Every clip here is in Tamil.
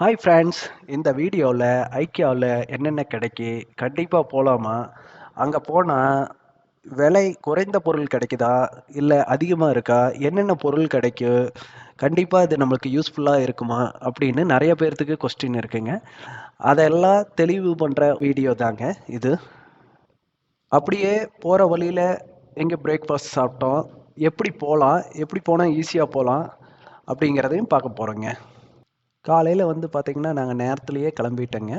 ஹாய் ஃப்ரெண்ட்ஸ், இந்த வீடியோவில் ஐக்கியாவில் என்னென்ன கிடைக்கி கண்டிப்பாக போகலாமா? அங்கே போனால் விலை குறைந்த பொருள் கிடைக்குதா இல்லை அதிகமாக இருக்கா? என்னென்ன பொருள் கிடைக்கும்? கண்டிப்பாக இது நம்மளுக்கு யூஸ்ஃபுல்லாக இருக்குமா அப்படின்னு நிறைய பேர்த்துக்கு கொஸ்டின் இருக்குங்க. அதெல்லாம் தெளிவு பண்ணுற வீடியோ தாங்க இது. அப்படியே போகிற வழியில் எங்கே பிரேக்ஃபாஸ்ட் சாப்பிட்டோம், எப்படி போகலாம், எப்படி போனால் ஈஸியாக போகலாம் அப்படிங்கிறதையும் பார்க்க போகிறோங்க. காலையில் பார்த்திங்கன்னா நாங்கள் நேரத்துலையே கிளம்பிட்டோங்க.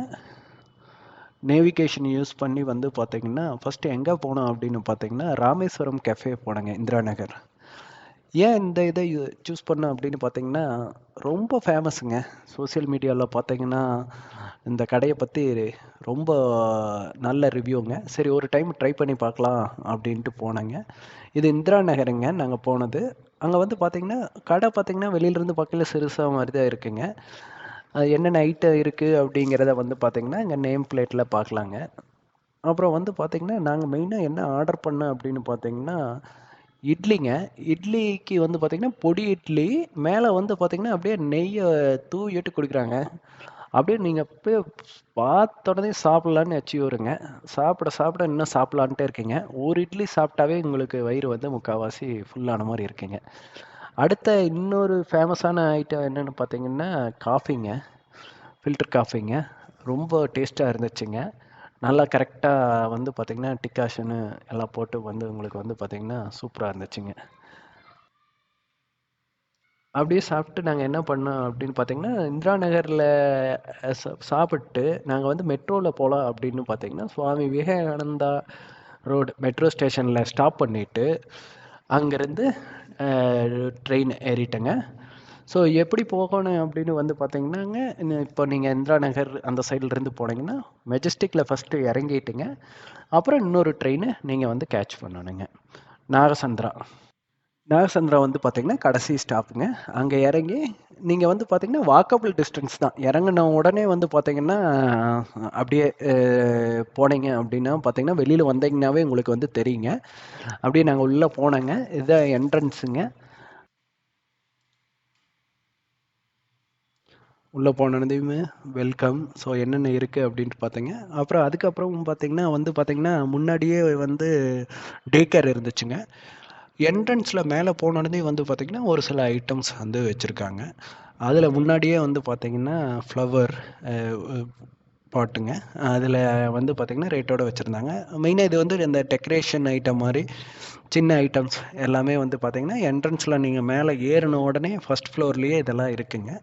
நேவிகேஷன் யூஸ் பண்ணி பார்த்திங்கன்னா ஃபஸ்ட்டு எங்கே போனோம் அப்படின்னு பார்த்திங்கன்னா ராமேஸ்வரம் கெஃபே போனோங்க, இந்திரா நகர். ஏன் இந்த இதை சூஸ் பண்ணோம் அப்படின்னு பார்த்திங்கன்னா ரொம்ப ஃபேமஸுங்க. சோசியல் மீடியாவில் பார்த்திங்கன்னா இந்த கடையை பற்றி ரொம்ப நல்ல ரிவ்யூங்க. சரி, ஒரு டைம் ட்ரை பண்ணி பார்க்கலாம் அப்படின்ட்டு போனேங்க. இது இந்திரா நகருங்க நாங்கள் போனது. அங்கே பார்த்திங்கன்னா கடை பார்த்திங்கன்னா வெளியிலேருந்து பார்க்கல சிறுசாக மாதிரி தான் இருக்குங்க. என்னென்ன ஐட்டம் இருக்குது அப்படிங்கிறத பார்த்திங்கன்னா இங்கே நேம் பிளேட்டில் பார்க்கலாங்க. அப்புறம் பார்த்திங்கன்னா நாங்கள் மெயினாக என்ன ஆர்டர் பண்ணோம் அப்படின்னு பார்த்திங்கன்னா இட்லிங்க. இட்லிக்கு பார்த்திங்கன்னா பொடி இட்லி மேலே பார்த்திங்கன்னா அப்படியே நெய்யை தூவிட்டு கொடுக்குறாங்க. அப்படியே நீங்கள் போய் பார்த்த உடனே சாப்பிட்லான்னு வச்சு வருங்க. சாப்பிட இன்னும் சாப்பிட்லான்ட்டே இருக்கீங்க. ஒரு இட்லி சாப்பிட்டாவே உங்களுக்கு வயிறு முக்கால்வாசி ஃபுல்லான மாதிரி இருக்குங்க. அடுத்த இன்னொரு ஃபேமஸான ஐட்டம் என்னென்னு பார்த்தீங்கன்னா காஃபிங்க, ஃபில்டர் காஃபிங்க. ரொம்ப டேஸ்ட்டாக இருந்துச்சுங்க. நல்லா கரெக்டாக பார்த்திங்கன்னா டிகாஷனு எல்லாம் போட்டு உங்களுக்கு பார்த்திங்கன்னா சூப்பராக இருந்துச்சுங்க. அப்படியே சாப்பிட்டு நாங்கள் என்ன பண்ணோம் அப்படின்னு பார்த்தீங்கன்னா இந்திரா நகரில் சாப்பிட்டு நாங்கள் மெட்ரோவில் போகலாம் அப்படின்னு பார்த்தீங்கன்னா சுவாமி விவேகானந்தா ரோடு மெட்ரோ ஸ்டேஷனில் ஸ்டாப் பண்ணிவிட்டு அங்கேருந்து ட்ரெயின் ஏறிட்டேங்க. ஸோ எப்படி போகணும் அப்படின்னு பார்த்தீங்கன்னாங்க, இப்போ நீங்கள் இந்திரா நகர் அந்த சைட்லேருந்து போனீங்கன்னா மெஜஸ்டிக்கில் ஃபஸ்ட்டு இறங்கிட்டுங்க. அப்புறம் இன்னொரு ட்ரெயின் நீங்கள் கேட்ச் பண்ணணுங்க, நாகசந்திரா. நாகசந்திரா பார்த்தீங்கன்னா கடைசி ஸ்டாப்புங்க. அங்கே இறங்கி நீங்கள் பார்த்தீங்கன்னா வாக்கபிள் டிஸ்டன்ஸ் தான். இறங்கின உடனே பார்த்தீங்கன்னா அப்படியே போனீங்க அப்படின்னா பார்த்தீங்கன்னா வெளியில் வந்தீங்கன்னாவே உங்களுக்கு தெரியுங்க. அப்படியே நாங்கள் உள்ளே போனோங்க. இதுதான் என்ட்ரன்ஸுங்க. உள்ளே போனதையுமே வெல்கம். ஸோ என்னென்ன இருக்குது அப்படின்ட்டு பார்த்தீங்க. அப்புறம் அதுக்கப்புறம் பார்த்தீங்கன்னா முன்னாடியே டே கேர் இருந்துச்சுங்க. என்ட்ரன்ஸில் மேலே போனோடனே பார்த்திங்கன்னா ஒரு சில ஐட்டம்ஸ் வச்சுருக்காங்க. அதில் முன்னாடியே பார்த்திங்கன்னா ஃப்ளவர் பாட்டுங்க. அதில் பார்த்திங்கன்னா ரேட்டோடு வச்சுருந்தாங்க. மெயினாக இது இந்த டெக்கரேஷன் ஐட்டம் மாதிரி சின்ன ஐட்டம்ஸ் எல்லாமே பார்த்திங்கன்னா என்ட்ரன்ஸில் நீங்கள் மேலே ஏறின உடனே ஃபஸ்ட் ஃப்ளோர்லேயே இதெல்லாம் இருக்குங்க.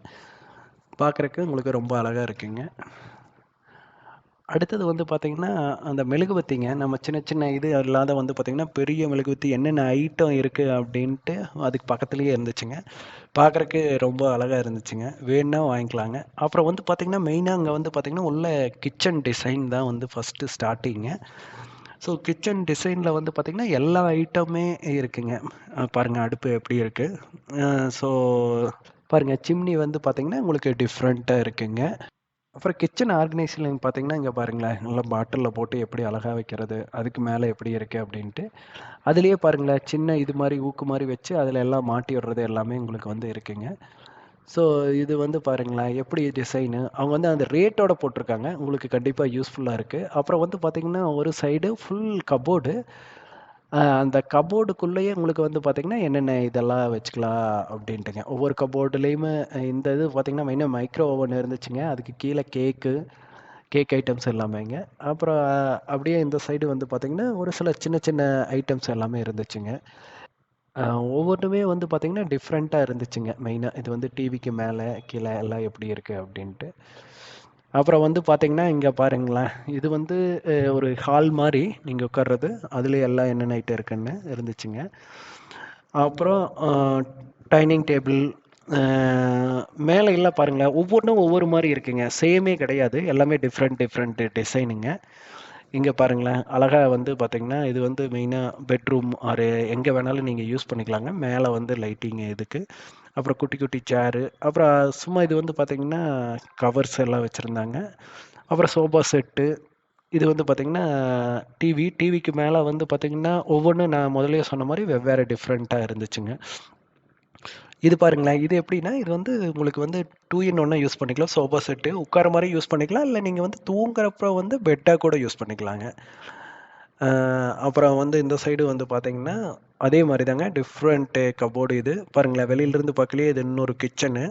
பார்க்குறக்கு உங்களுக்கு ரொம்ப அழகாக இருக்குங்க. அடுத்தது பார்த்திங்கன்னா அந்த மெழுகுவத்திங்க. நம்ம சின்ன சின்ன இது இல்லாத பார்த்திங்கன்னா பெரிய மெழுகுவத்தி என்னென்ன ஐட்டம் இருக்குது அப்படின்ட்டு அதுக்கு பக்கத்துலேயே இருந்துச்சுங்க. பார்க்குறக்கு ரொம்ப அழகாக இருந்துச்சுங்க. வேணுன்னா வாங்கிக்கலாங்க. அப்புறம் பார்த்திங்கன்னா மெயினாக அங்கே பார்த்திங்கன்னா உள்ள கிச்சன் டிசைன் தான் ஃபஸ்ட்டு ஸ்டார்டிங்க. ஸோ கிச்சன் டிசைனில் பார்த்திங்கன்னா எல்லா ஐட்டமே இருக்குங்க. பாருங்கள் அடுப்பு எப்படி இருக்குது. ஸோ பாருங்கள் சிம்னி பார்த்திங்கன்னா உங்களுக்கு டிஃப்ரெண்ட்டாக இருக்குங்க. அப்புறம் கிச்சன் ஆர்கனைசேஷன் பார்த்தீங்கன்னா இங்கே பாருங்களேன், நல்லா பாட்டிலில் போட்டு எப்படி அழகாக வைக்கிறது, அதுக்கு மேலே எப்படி இருக்குது அப்படின்ட்டு. அதுலேயே பாருங்களேன் சின்ன இது மாதிரி ஊக்கு மாதிரி வச்சு அதில் எல்லாம் மாட்டி விடுறது எல்லாமே உங்களுக்கு இருக்குங்க. ஸோ இது பாருங்களேன் எப்படி டிசைனு அவங்க அந்த ரேட்டோட போட்டிருக்காங்க. உங்களுக்கு கண்டிப்பாக யூஸ்ஃபுல்லாக இருக்குது. அப்புறம் பார்த்திங்கன்னா ஒரு சைடு ஃபுல் கபோர்டு. அந்த கபோர்டுக்குள்ளேயே உங்களுக்கு பார்த்திங்கன்னா என்னென்ன இதெல்லாம் வச்சுக்கலாம் அப்படின்ட்டுங்க. ஒவ்வொரு கபோர்டுலேயுமே இந்த இது பார்த்திங்கன்னா மெயினாக மைக்ரோ ஓவன் இருந்துச்சுங்க. அதுக்கு கீழே கேக் ஐட்டம்ஸ் எல்லாமேங்க. அப்புறம் அப்படியே இந்த சைடு பார்த்திங்கன்னா ஒரு சில சின்ன சின்ன ஐட்டம்ஸ் எல்லாமே இருந்துச்சுங்க. ஒவ்வொன்றுமே பார்த்திங்கன்னா டிஃப்ரெண்ட்டாக இருந்துச்சுங்க. மெயினாக இது டிவிக்கு மேலே கீழே எல்லாம் எப்படி இருக்குது அப்படின்ட்டு. அப்புறம் பார்த்திங்கன்னா இங்கே பாருங்களேன், இது ஒரு ஹால் மாதிரி நீங்கள் உட்கார்றது. அதுலேயே எல்லாம் என்னென்ன ஐட்டம் இருக்குன்னு இருந்துச்சுங்க. அப்புறம் டைனிங் டேபிள் மேலே எல்லாம் பாருங்களேன் ஒவ்வொன்றும் ஒவ்வொரு மாதிரி இருக்குங்க. சேமே கிடையாது, எல்லாமே டிஃப்ரெண்ட் டிசைனுங்க. இங்கே பாருங்களேன் அழகாக பார்த்திங்கன்னா இது மெயினாக பெட்ரூம் ஆர் எங்கே வேணாலும் நீங்கள் யூஸ் பண்ணிக்கலாங்க. மேலே லைட்டிங் இதுக்கு. அப்புறம் குட்டி குட்டி சேரு. அப்புறம் சும்மா இது பார்த்திங்கன்னா கவர்ஸ் எல்லாம் வச்சுருந்தாங்க. அப்புறம் சோஃபா செட்டு. இது பார்த்திங்கன்னா டிவிக்கு மேலே பார்த்திங்கன்னா ஒவ்வொன்றும் நான் முதலே சொன்ன மாதிரி வெவ்வேறு டிஃப்ரெண்ட்டாக இருந்துச்சுங்க. இது பாருங்களேன், இது எப்படின்னா, இது வந்து உங்களுக்கு வந்து 2 இன் 1 யூஸ் பண்ணிக்கலாம். சோஃபா செட்டு உட்கார மாரி யூஸ் பண்ணிக்கலாம். இல்ல நீங்க வந்து தூங்குறப்ப வந்து பெட்டா கூட யூஸ் பண்ணிக்கலாங்க. அப்புறம் வந்து இந்த சைடு வந்து பார்த்தீங்கன்னா, அதே மாரி தாங்க டிஃப்ரெண்ட்டு கப்போர்டு இது. பாருங்களேன், வெளியிலருந்து பார்க்கலயே இது இன்னொரு கிச்சனு.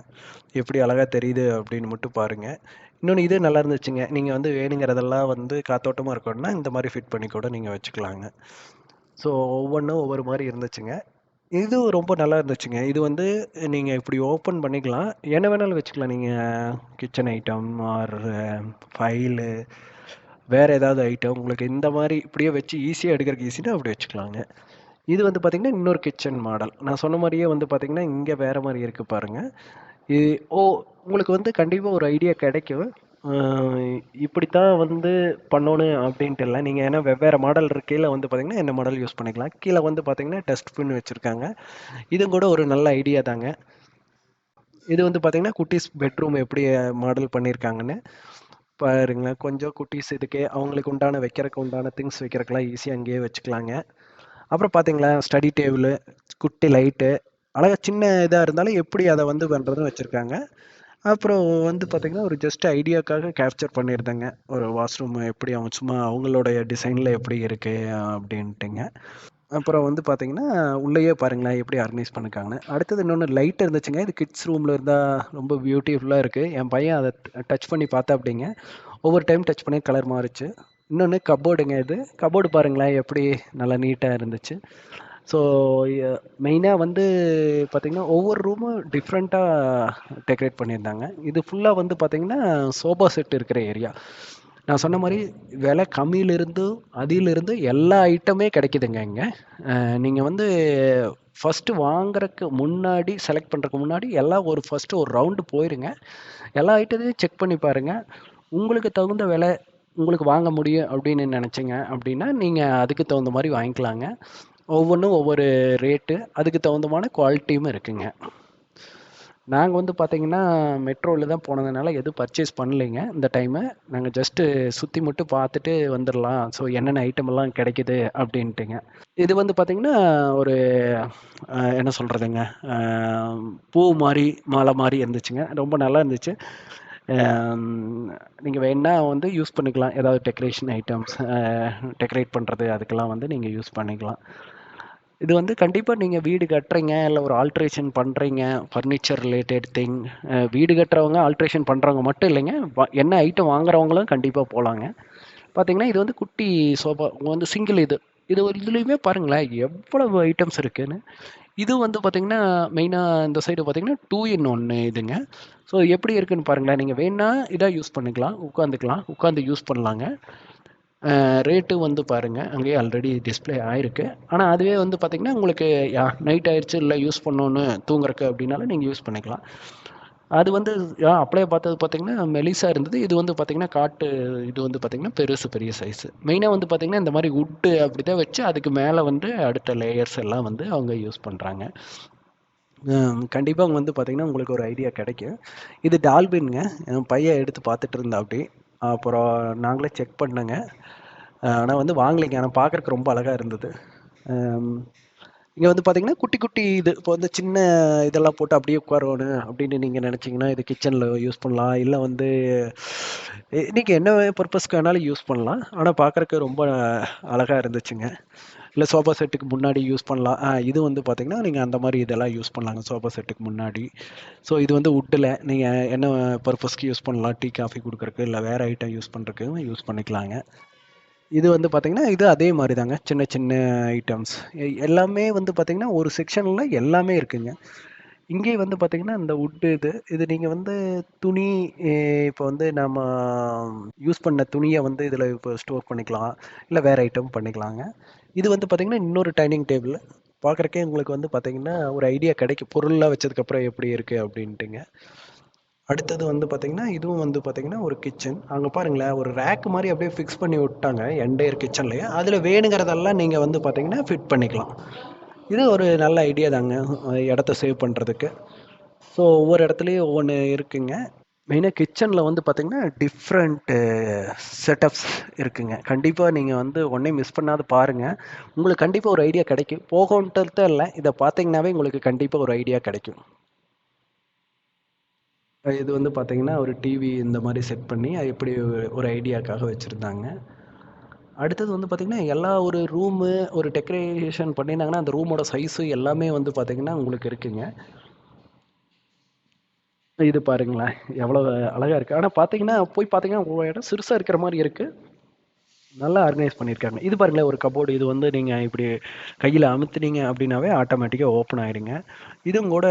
எப்படி அழகா தெரியுது அப்படின்னு மட்டும் பாருங்க. இன்னொன்னு இது நல்லா இருந்துச்சுங்க. நீங்க வந்து வேணுங்கிறதெல்லாம் வந்து காத்தோட்டமா இருக்கணும்னா, இந்த மாரி ஃபிட் பண்ணி கூட நீங்க வச்சுக்கலாங்க. ஸோ ஒவ்வொன்னும் ஒவ்வொரு மாரி இருந்துச்சுங்க. இது ரொம்ப நல்லா இருந்துச்சுங்க. இது வந்து நீங்க இப்படி ஓப்பன் பண்ணிக்கலாம். என்ன வேணாலும் வச்சுக்கலாம். நீங்க கிச்சன் ஐட்டம் ஆர் ஃபைலு, வேற ஏதாவது ஐட்டம் உங்களுக்கு இந்த மாரி இப்படியே வச்சு ஈஸியா எடுக்கறதுக்கு ஈஸினா அப்படி வச்சுக்கலாங்க. இது வந்து பார்த்தீங்கன்னா, இன்னொரு கிச்சன் மாடல். நான் சொன்ன மாரியே வந்து பார்த்தீங்கன்னா, இங்க வேற மாரி இருக்கு பாருங்க. இ ஓ உங்களுக்கு வந்து கண்டிப்பா ஒரு ஐடியா கிடைக்கும். அ இப்படித்தான் வந்து பண்ணணும் அப்படின்ட்டு இல்ல. நீங்க ஏன்னா வெவ்வேறு மாடல் இருக்கையில வந்து பார்த்தீங்கன்னா, என்ன மாடல் யூஸ் பண்ணிக்கலாம். கீழ வந்து பார்த்தீங்கன்னா, டஸ்ட்பின் வச்சிருக்காங்க. இதுவும் கூட ஒரு நல்ல ஐடியா தாங்க. இது வந்து பார்த்தீங்கன்னா, குட்டீஸ் பெட்ரூம் எப்படி மாடல் பண்ணியிருக்காங்கன்னு பாருங்களேன். கொஞ்சம் குட்டீஸ் இதுக்கு அவங்களுக்கு உண்டான வைக்கிறக்கு உண்டான திங்ஸ் வைக்கிறதுக்கெல்லாம் ஈஸியா அங்கேயே வச்சுக்கலாங்க. அப்புறம் பார்த்தீங்களா, ஸ்டடி டேபிளு, குட்டி லைட்டு, அழகா சின்ன இதா இருந்தாலும் எப்படி அத வந்து பண்றதுன்னு வச்சிருக்காங்க. அப்புறம் வந்து பார்த்தீங்கன்னா, ஒரு ஜஸ்ட் ஐடியாக்காக கேப்சர் பண்ணியிருந்தேங்க. ஒரு வாஷ்ரூம் எப்படி அவங்க சும்மா அவங்களுடைய டிசைன்ல எப்படி இருக்கு அப்படின்ட்டுங்க. அப்புறம் வந்து பார்த்தீங்கன்னா, உள்ளேயே பாருங்களேன் எப்படி ஆர்கனைஸ் பண்ணிருக்காங்கன்னு. அடுத்தது இன்னொன்னு லைட் இருந்துச்சுங்க. இது கிட்ஸ் ரூம்ல இருந்தா ரொம்ப பியூட்டிஃபுல்லா இருக்கு. என் பையன் அத டச் பண்ணி பார்த்தாப்படிங்க. ஒவ்வொரு டைம் டச் பண்ணி கலர் மாறுச்சு. இன்னொன்னு கப்போர்டுங்க இது. கப்போர்டு பாருங்களேன் எப்படி நல்லா நீட்டா இருந்துச்சு. ஸோ மெயினா வந்து பார்த்தீங்கன்னா, ஒவ்வொரு ரூமும் டிஃப்ரெண்ட்டா டெக்கரேட் பண்ணியிருந்தாங்க. இது ஃபுல்லா வந்து பார்த்தீங்கன்னா, சோஃபா செட் இருக்கிற ஏரியா. நான் சொன்ன மாரி விலை கம்மியிலிருந்து, அதிலிருந்து எல்லா ஐட்டமே கிடைக்குதுங்க இங்க. நீங்க வந்து ஃபர்ஸ்ட்டு வாங்குறக்கு முன்னாடி, செலக்ட் பண்றதுக்கு முன்னாடி எல்லாம் ஒரு ஃபர்ஸ்ட்டு ஒரு ரவுண்டு போயிருங்க. எல்லா ஐட்டத்தையும் செக் பண்ணி பாருங்க. உங்களுக்கு தகுந்த விலை உங்களுக்கு வாங்க முடியும் அப்படின்னு நினைச்சீங்க அப்படின்னா, நீங்க அதுக்கு தகுந்த மாரி வாங்கிக்கலாங்க. ஒவ்வொன்னும் ஒவ்வொரு ரேட்டு. அதுக்கு தகுந்தமான குவாலிட்டியும் இருக்குங்க. நாங்க வந்து பார்த்தீங்கன்னா, மெட்ரோல தான் போனதுனால எதுவும் பர்ச்சேஸ் பண்ணலைங்க இந்த டைமு. நாங்க ஜஸ்ட்டு சுத்தி மட்டும் பார்த்துட்டு வந்துரலாம். ஸோ என்னென்ன ஐட்டம் எல்லாம் கிடைக்குது அப்படின்ட்டுங்க. இது வந்து பார்த்தீங்கன்னா, ஒரு என்ன சொல்றதுங்க, அ பூ மாரி, மாலை மாரி இருந்துச்சுங்க. ரொம்ப நல்லா இருந்துச்சு. அம் நீங்க வேணுனா வந்து யூஸ் பண்ணிக்கலாம். ஏதாவது டெக்கரேஷன் ஐட்டம்ஸ் டெக்கரேட் பண்றது அதுக்கெல்லாம் வந்து நீங்க யூஸ் பண்ணிக்கலாம். இது வந்து கண்டிப்பா நீங்க வீடு கட்டுறீங்க, இல்ல ஒரு ஆல்ட்ரேஷன் பண்றீங்க, ஃபர்னிச்சர் ரிலேட்டட் திங். வீடு கட்டுறவங்க, ஆல்ட்ரேஷன் பண்றவங்க மட்டும் இல்லைங்க. என்ன ஐட்டம் வாங்குறவங்களும் கண்டிப்பா போலாங்க. பார்த்தீங்கன்னா, இது வந்து குட்டி சோஃபா வந்து சிங்கிள் இது. இது ஒரு இதுலயுமே பாருங்களேன், எவ்வளவு ஐட்டம்ஸ் இருக்குன்னு. இது வந்து பார்த்தீங்கன்னா, மெயினா இந்த சைடு பார்த்தீங்கன்னா, 2 இன் 1 இதுங்க. ஸோ எப்படி இருக்குன்னு பாருங்களேன். நீங்க வேணுனா இதா யூஸ் பண்ணிக்கலாம். உட்காந்துக்கலாம். உட்காந்து யூஸ் பண்ணலாங்க. ரேட்டு வந்து பாருங்க, அங்கேயே ஆல்ரெடி டிஸ்ப்ளே ஆயிருக்கு. ஆனா அதுவே வந்து பார்த்தீங்கன்னா, உங்களுக்கு நைட் ஆயிருச்சு, இல்ல யூஸ் பண்ணோன்னு தூங்குறக்கு அப்படின்னாலும் நீங்க யூஸ் பண்ணிக்கலாம். அது வந்து அப்படியே பார்த்தது பார்த்தீங்கன்னா, மெலிசா இருந்தது. இது வந்து பார்த்தீங்கன்னா, இது வந்து பார்த்தீங்கன்னா, பெரிய சைஸு. மெயினா வந்து பார்த்தீங்கன்னா, இந்த மாரி வுட்டு அப்படிதான் வச்சு, அதுக்கு மேல வந்து அடுத்த லேயர்ஸ் எல்லாம் வந்து அவங்க யூஸ் பண்றாங்க. கண்டிப்பா வந்து பார்த்தீங்கன்னா, உங்களுக்கு ஒரு ஐடியா கிடைக்கும். இது டால்பின்ங்க. என் பையன் எடுத்து பார்த்துட்டு இருந்தாப்படி. அப்புறம் நாங்களே செக் பண்ணோங்க. ஆனா வந்து வாங்கலைங்க. ஆனா பார்க்கறக்கு ரொம்ப அழகா இருந்தது. அம் இங்க வந்து பார்த்தீங்கன்னா, குட்டி குட்டி இது இப்போ வந்து சின்ன இதெல்லாம் போட்டு அப்படியே உட்காரணும் அப்படின்னு நீங்க நினைச்சீங்கன்னா, இது கிச்சன்ல யூஸ் பண்ணலாம். இல்ல வந்து நீங்க என்ன பர்ப்பஸ்க்கு வேணாலும் யூஸ் பண்ணலாம். ஆனா பார்க்கறக்கு ரொம்ப அழகா இருந்துச்சுங்க. இல்ல சோஃபா செட்டுக்கு முன்னாடி யூஸ் பண்ணலாம். இது வந்து பார்த்தீங்கன்னா, நீங்க அந்த மாரி இதெல்லாம் யூஸ் பண்ணலாங்க சோஃபா செட்டுக்கு முன்னாடி. ஸோ இது வந்து வுட்டுல நீங்க என்ன பர்ப்பஸ்க்கு யூஸ் பண்ணலாம். டீ, காஃபி குடுக்கறக்கு, இல்ல வேற ஐட்டம் யூஸ் பண்றதுக்கும் யூஸ் பண்ணிக்கலாங்க. இது வந்து பார்த்தீங்கன்னா, இது அதே மாரி தாங்க. சின்ன சின்ன ஐட்டம்ஸ். எல்லாமே வந்து பார்த்தீங்கன்னா, ஒரு செக்ஷன்ல எல்லாமே இருக்குங்க. இங்கேயே வந்து பார்த்தீங்கன்னா, இந்த இது நீங்க வந்து துணி எ இப்ப வந்து நம்ம யூஸ் பண்ண துணிய வந்து இதில இப்ப ஸ்டோர் பண்ணிக்கலாம். இல்ல வேற ஐட்டம் பண்ணிக்கலாங்க. இது வந்து பார்த்தீங்கன்னா, இன்னொரு டைனிங் டேபிள். பார்க்கறக்கே உங்களுக்கு வந்து பார்த்தீங்கன்னா, ஒரு ஐடியா கிடைக்கும். பொருள்லாம் வச்சதுக்கப்புறம் எப்படி இருக்கு அப்படின்ட்டுங்க. அடுத்தது வந்து பார்த்தீங்கன்னா, இதுவும் வந்து பார்த்தீங்கன்னா, ஒரு கிச்சன். அங்க பாருங்களேன், ஒரு ரேக் மாரி அப்படியே ஃபிக்ஸ் பண்ணி விட்டாங்க. என்டையர் கிச்சன்லயே. அதுல வேணுங்கிறதெல்லாம் நீங்க வந்து பார்த்தீங்கன்னா, ஃபிட் பண்ணிக்கலாம். இது ஒரு நல்ல ஐடியா தாங்க. இடத்த சேவ் பண்றதுக்கு. ஸோ ஒவ்வொரு இடத்துலயும் ஒவ்வொன்னு இருக்குங்க. மெயினாக கிச்சனில் வந்து பார்த்தீங்கன்னா டிஃப்ரெண்ட் செட்டப்ஸ் இருக்குங்க. கண்டிப்பாக நீங்கள் வந்து ஒன்றையும் மிஸ் பண்ணாத பாருங்கள். உங்களுக்கு கண்டிப்பாக ஒரு ஐடியா கிடைக்கும். போகன்ட்டு இல்லை, இதை பார்த்தீங்கன்னாவே உங்களுக்கு கண்டிப்பாக ஒரு ஐடியா கிடைக்கும். இது வந்து பார்த்தீங்கன்னா ஒரு டிவி இந்த மாதிரி செட் பண்ணி அது எப்படி ஒரு ஐடியாக்காக வச்சுருந்தாங்க. அடுத்தது வந்து பார்த்தீங்கன்னா எல்லா ஒரு ரூமு ஒரு டெக்கரேஷன் பண்ணியிருந்தாங்கன்னா அந்த ரூமோட சைஸு எல்லாமே வந்து பார்த்தீங்கன்னா உங்களுக்கு இருக்குங்க. இது பாருங்களேன் எவ்வளோ அழகாக இருக்குது. ஆனால் பார்த்தீங்கன்னா போய் பார்த்தீங்கன்னா ஒவ்வொரு இடம் சிறுசாக இருக்கிற மாதிரி இருக்குது. நல்லா ஆர்கனைஸ் பண்ணியிருக்காங்க. இது பாருங்களேன் ஒரு கபோர்டு. இது வந்து நீங்கள் இப்படி கையில் அமுத்துனீங்க அப்படின்னாவே ஆட்டோமேட்டிக்காக ஓப்பன் ஆகிடுங்க. இதுவும் கூட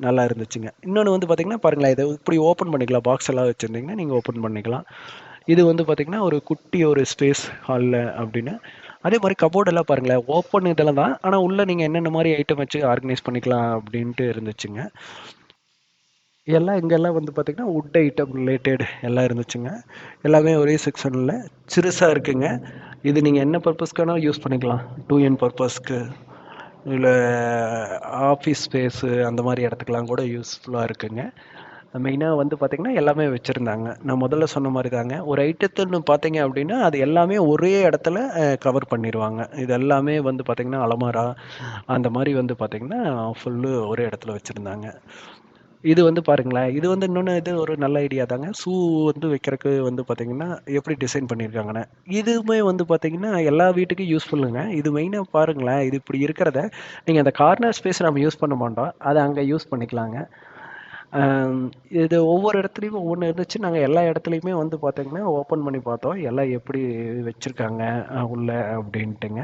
நல்லா இருந்துச்சுங்க. இன்னொன்று வந்து பார்த்தீங்கன்னா பாருங்களேன், இதை இப்படி ஓப்பன் பண்ணிக்கலாம். பாக்ஸ் எல்லாம் வச்சுருந்தீங்கன்னா நீங்கள் ஓப்பன் பண்ணிக்கலாம். இது வந்து பார்த்தீங்கன்னா ஒரு குட்டி ஒரு ஸ்பேஸ் ஹாலில் அப்படின்னு. அதே மாதிரி கபோர்டு எல்லாம் பாருங்களேன் ஓப்பன் இதில் தான். ஆனால் உள்ளே நீங்கள் என்னென்ன மாதிரி ஐட்டம் வச்சு ஆர்கனைஸ் பண்ணிக்கலாம் அப்படின்ட்டு இருந்துச்சுங்க. எல்லாம் இங்கெல்லாம் வந்து பார்த்தீங்கன்னா வுட் ஐட்டம் ரிலேட்டட் எல்லாம் இருந்துச்சுங்க. எல்லாமே ஒரே செக்ஷனில் சிறுசாக இருக்குங்க. இது நீங்கள் என்ன பர்பஸ்க்கானாலும் யூஸ் பண்ணிக்கலாம். 2N பர்பஸ்க்கு இல்லை ஆஃபீஸ் ஸ்பேஸு அந்த மாதிரி இடத்துக்கெல்லாம் கூட யூஸ்ஃபுல்லாக இருக்குங்க. மெயினாக வந்து பார்த்திங்கன்னா எல்லாமே வச்சுருந்தாங்க. நான் முதல்ல சொன்ன மாதிரி தாங்க, ஒரு ஐட்டத்துன்னு பார்த்தீங்க அப்படின்னா அது எல்லாமே ஒரே இடத்துல கவர் பண்ணிடுவாங்க. இது எல்லாமே வந்து பார்த்திங்கன்னா அலமாரா அந்த மாதிரி வந்து பார்த்திங்கன்னா ஃபுல்லு ஒரே இடத்துல வச்சுருந்தாங்க. இது வந்து பாருங்களேன், இது வந்து இன்னொன்று இது ஒரு நல்ல ஐடியா தாங்க. ஷூ வந்து வைக்கிறதுக்கு வந்து பார்த்தீங்கன்னா எப்படி டிசைன் பண்ணியிருக்காங்கன்னு. இதுவுமே வந்து பார்த்தீங்கன்னா எல்லா வீட்டுக்கும் யூஸ்ஃபுல்லுங்க. இது மெயினாக பாருங்களேன், இது இப்படி இருக்கிறத நீங்கள் அந்த கார்னர் ஸ்பேஸ் நம்ம யூஸ் பண்ண மாட்டோம், அதை அங்கே யூஸ் பண்ணிக்கலாங்க. இது ஒவ்வொரு இடத்துலையும் ஒவ்வொன்று இருந்துச்சு. நாங்கள் எல்லா இடத்துலையுமே வந்து பார்த்தீங்கன்னா ஓப்பன் பண்ணி பார்த்தோம். எல்லாம் எப்படி வச்சுருக்காங்க உள்ள அப்படின்ட்டுங்க.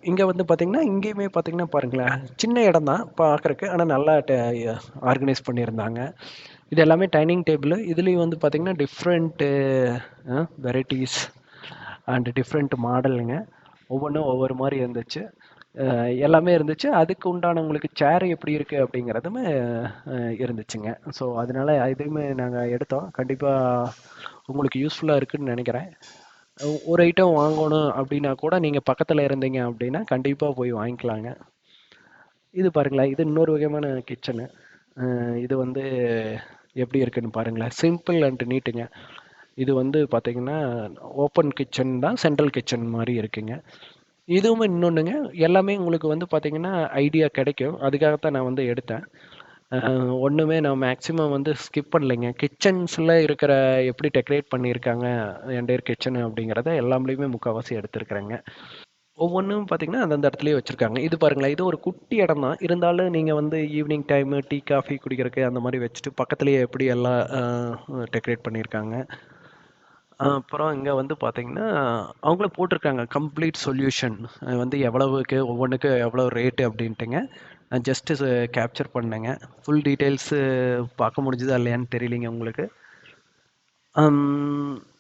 இங்கே வந்து பார்த்தீங்கன்னா இங்கேயுமே பார்த்தீங்கன்னா பாருங்களேன், சின்ன இடம் தான் பார்க்குறக்கு. ஆனால் நல்லா ஆர்கனைஸ் பண்ணியிருந்தாங்க. இது எல்லாமே டைனிங் டேபிள். இதுலேயும் வந்து பார்த்தீங்கன்னா டிஃப்ரெண்ட்டு வெரைட்டிஸ் அண்ட் டிஃப்ரெண்ட் மாடலுங்க. ஒவ்வொன்றும் ஒவ்வொரு மாதிரி இருந்துச்சு. எல்லாமே இருந்துச்சு. அதுக்கு உண்டான உங்களுக்கு சேர் எப்படி இருக்குது அப்படிங்கிறதுமே இருந்துச்சுங்க. ஸோ அதனால இதுவுமே நாங்கள் எடுத்தோம். கண்டிப்பாக உங்களுக்கு யூஸ்ஃபுல்லாக இருக்குன்னு நினைக்கிறேன். ஒரு ஐட்டம் வாங்கணும் அப்படின்னா கூட நீங்கள் பக்கத்தில் இருந்தீங்க அப்படின்னா கண்டிப்பாக போய் வாங்கிக்கலாங்க. இது பாருங்களேன், இது இன்னொரு வகையான கிச்சனு. இது வந்து எப்படி இருக்குன்னு பாருங்களேன். சிம்பிள் அண்ட் நீட்டுங்க. இது வந்து பார்த்தீங்கன்னா ஓப்பன் கிச்சன் தான், சென்ட்ரல் கிச்சன் மாதிரி இருக்குங்க. இதுவும் இன்னொன்றுங்க, எல்லாமே உங்களுக்கு வந்து பார்த்தீங்கன்னா ஐடியா கிடைக்கும். அதுக்காகத்தான் நான் வந்து எடுத்தேன். ஒன்றுமே நான் மேக்ஸிமம் வந்து ஸ்கிப் பண்ணலைங்க. கிச்சன்ஸில் இருக்கிற எப்படி டெக்கரேட் பண்ணியிருக்காங்க என்டையர் கிச்சனு அப்படிங்கிறத எல்லாமே முக்கால்வாசி எடுத்துருக்குறேங்க. ஒவ்வொன்றும் பார்த்தீங்கன்னா அந்தந்த இடத்துலயே வச்சுருக்காங்க. இது பாருங்களேன், இது ஒரு குட்டி இடம் தான். இருந்தாலும் நீங்கள் வந்து ஈவினிங் டைமு டீ காஃபி குடிக்கிறதுக்கு அந்த மாதிரி வச்சுட்டு பக்கத்துலேயே எப்படி எல்லாம் டெக்கரேட் பண்ணியிருக்காங்க. அப்புறம் இங்கே வந்து பார்த்தீங்கன்னா அவங்களே போட்டிருக்காங்க கம்ப்ளீட் சொல்யூஷன் வந்து எவ்வளவுக்கு ஒவ்வொன்றுக்கு எவ்வளோ ரேட்டு அப்படின்ட்டுங்க. நான் ஜஸ்ட்டு கேப்சர் பண்ணேங்க. ஃபுல் டீட்டெயில்ஸு பார்க்க முடிஞ்சுதா இல்லையான்னு தெரியலிங்க உங்களுக்கு.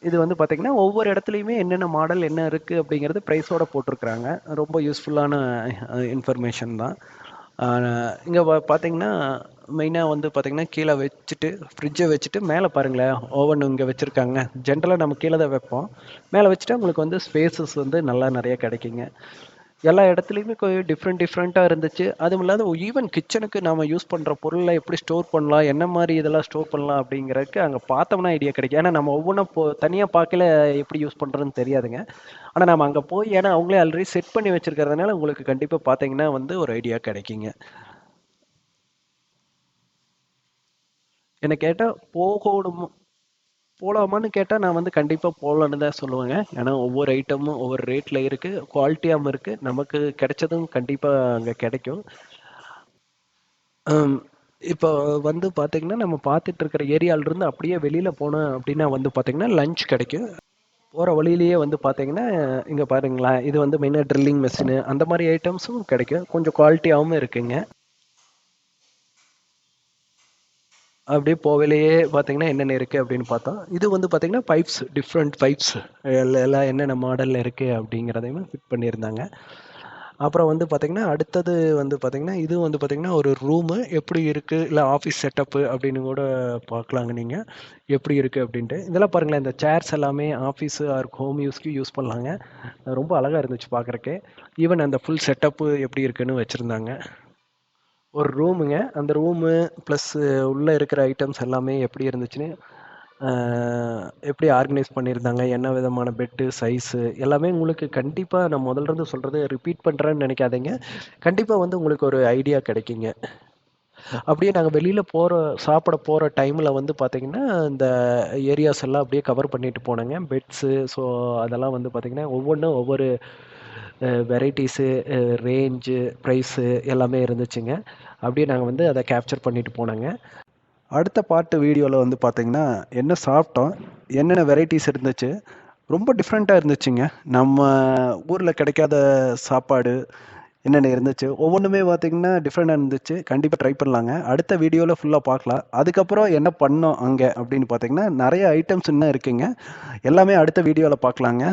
இது வந்து பார்த்தீங்கன்னா ஒவ்வொரு இடத்துலையுமே என்னென்ன மாடல் என்ன இருக்குது அப்படிங்கிறது ப்ரைஸோட போட்டிருக்கிறாங்க. ரொம்ப யூஸ்ஃபுல்லான இன்ஃபர்மேஷன் தான். இங்கே பார்த்தீங்கன்னா மெயினாக வந்து பார்த்தீங்கன்னா கீழே வச்சுட்டு ஃப்ரிட்ஜை வச்சுட்டு மேலே பாருங்களேன் ஓவன் இங்கே வச்சுருக்காங்க. ஜென்ரலாக நம்ம கீழே தான் வைப்போம். மேலே வச்சுட்டா உங்களுக்கு வந்து ஸ்பேசஸ் வந்து நல்லா நிறைய கிடைக்குங்க. எல்லா இடத்துலையுமே டிஃப்ரெண்ட்டாக இருந்துச்சு. அதுவும் இல்லாத ஈவன் கிச்சனுக்கு நாம் யூஸ் பண்ணுற பொருளை எப்படி ஸ்டோர் பண்ணலாம், என்ன மாதிரி இதெல்லாம் ஸ்டோர் பண்ணலாம் அப்படிங்கிறதுக்கு அங்கே பார்த்தோம்னா ஐடியா கிடைக்கும். ஏன்னா நம்ம ஒவ்வொன்றும் தனியாக பார்க்கல எப்படி யூஸ் பண்ணுறதுன்னு தெரியாதுங்க. ஆனால் நம்ம அங்கே போய் ஏன்னா அவங்களே ஆல்ரெடி செட் பண்ணி வச்சுருக்கிறதுனால உங்களுக்கு கண்டிப்பாக பார்த்தீங்கன்னா வந்து ஒரு ஐடியா கிடைக்குங்க. என்னை கேட்டால் போகலாமான்னு கேட்டால் நான் வந்து கண்டிப்பாக போகலான்னு தான் சொல்லுவேங்க. ஏன்னா ஒவ்வொரு ஐட்டமும் ஒவ்வொரு ரேட்டில் இருக்குது, குவாலிட்டியாகவும் இருக்குது. நமக்கு கிடைச்சதும் கண்டிப்பாக அங்கே கிடைக்கும். இப்போ வந்து பார்த்தீங்கன்னா நம்ம பார்த்துட்டு இருக்கிற ஏரியாவிலிருந்து அப்படியே வெளியில் போனோம் அப்படின்னா வந்து பார்த்தீங்கன்னா லஞ்ச் கிடைக்கும். போகிற வழியிலேயே வந்து பார்த்தீங்கன்னா இங்கே பாருங்களேன், இது வந்து மெயினாக ட்ரில்லிங் மெஷினு அந்த மாதிரி ஐட்டம்ஸும் கிடைக்கும். கொஞ்சம் குவாலிட்டியாகவும் இருக்குங்க. அப்படியே போகலையே பார்த்தீங்கன்னா என்னென்ன இருக்குது அப்படின்னு பார்த்தோம். இது வந்து பார்த்தீங்கன்னா பைப்ஸ், டிஃப்ரெண்ட் பைப்ஸ் எல்லாம் என்னென்ன மாடலில் இருக்குது அப்படிங்கிறதையுமே ஃபிட் பண்ணியிருந்தாங்க. அப்புறம் வந்து பார்த்தீங்கன்னா அடுத்தது வந்து பார்த்தீங்கன்னா இது வந்து பார்த்தீங்கன்னா ஒரு ரூமு எப்படி இருக்குது இல்லை ஆஃபீஸ் செட்டப்பு அப்படின்னு கூட பார்க்கலாங்க நீங்கள் எப்படி இருக்குது அப்படின்ட்டு. இதெல்லாம் பாருங்களேன், இந்த சேர்ஸ் எல்லாமே ஆஃபீஸு ஆர் ஹோம் யூஸ்க்கு யூஸ் பண்ணலாங்க. ரொம்ப அழகாக இருந்துச்சு பார்க்குறக்கு. ஈவன் அந்த ஃபுல் செட்டப்பு எப்படி இருக்குன்னு வச்சுருந்தாங்க. ஒரு ரூமுங்க. அந்த ரூமு ப்ளஸ் உள்ளே இருக்கிற ஐட்டம்ஸ் எல்லாமே எப்படி இருந்துச்சுன்னு, எப்படி ஆர்கனைஸ் பண்ணியிருந்தாங்க, என்ன விதமான பெட்டு சைஸு எல்லாமே உங்களுக்கு கண்டிப்பாக நான் முதல்ல இருந்து சொல்கிறது ரிப்பீட் பண்ணுறேன்னு நினைக்காதீங்க. கண்டிப்பாக வந்து உங்களுக்கு ஒரு ஐடியா கிடைக்குங்க. அப்படியே நாங்கள் வெளியில் சாப்பிட போகிற டைமில் வந்து பார்த்தீங்கன்னா, இந்த ஏரியாஸ் எல்லாம் அப்படியே கவர் பண்ணிட்டு போனேங்க. பெட்ஸு ஸோ அதெல்லாம் வந்து பார்த்தீங்கன்னா, ஒவ்வொன்றும் ஒவ்வொரு வெரைட்டிஸு, ரேஞ்சு, ப்ரைஸு எல்லாமே இருந்துச்சுங்க. அப்படியே நாங்கள் வந்து அதை கேப்சர் பண்ணிட்டு போனோங்க. அடுத்த பார்ட் வீடியோவில் வந்து பார்த்தீங்கன்னா, என்ன சாப்பிட்டோம், என்னென்ன வெரைட்டிஸ் இருந்துச்சு, ரொம்ப டிஃப்ரெண்ட்டாக இருந்துச்சுங்க. நம்ம ஊரில் கிடைக்காத சாப்பாடு என்னென்ன இருந்துச்சு, ஒவ்வொன்றுமே பார்த்தீங்கன்னா டிஃப்ரெண்டாக இருந்துச்சு. கண்டிப்பாக ட்ரை பண்ணலாங்க. அடுத்த வீடியோவில் ஃபுல்லாக பார்க்கலாம். அதுக்கப்புறம் என்ன பண்ணோம் அங்கே அப்படின்னு பார்த்தீங்கன்னா, நிறைய ஐட்டம்ஸ் இன்னும் இருக்குங்க. எல்லாமே அடுத்த வீடியோவில் பார்க்கலாங்க.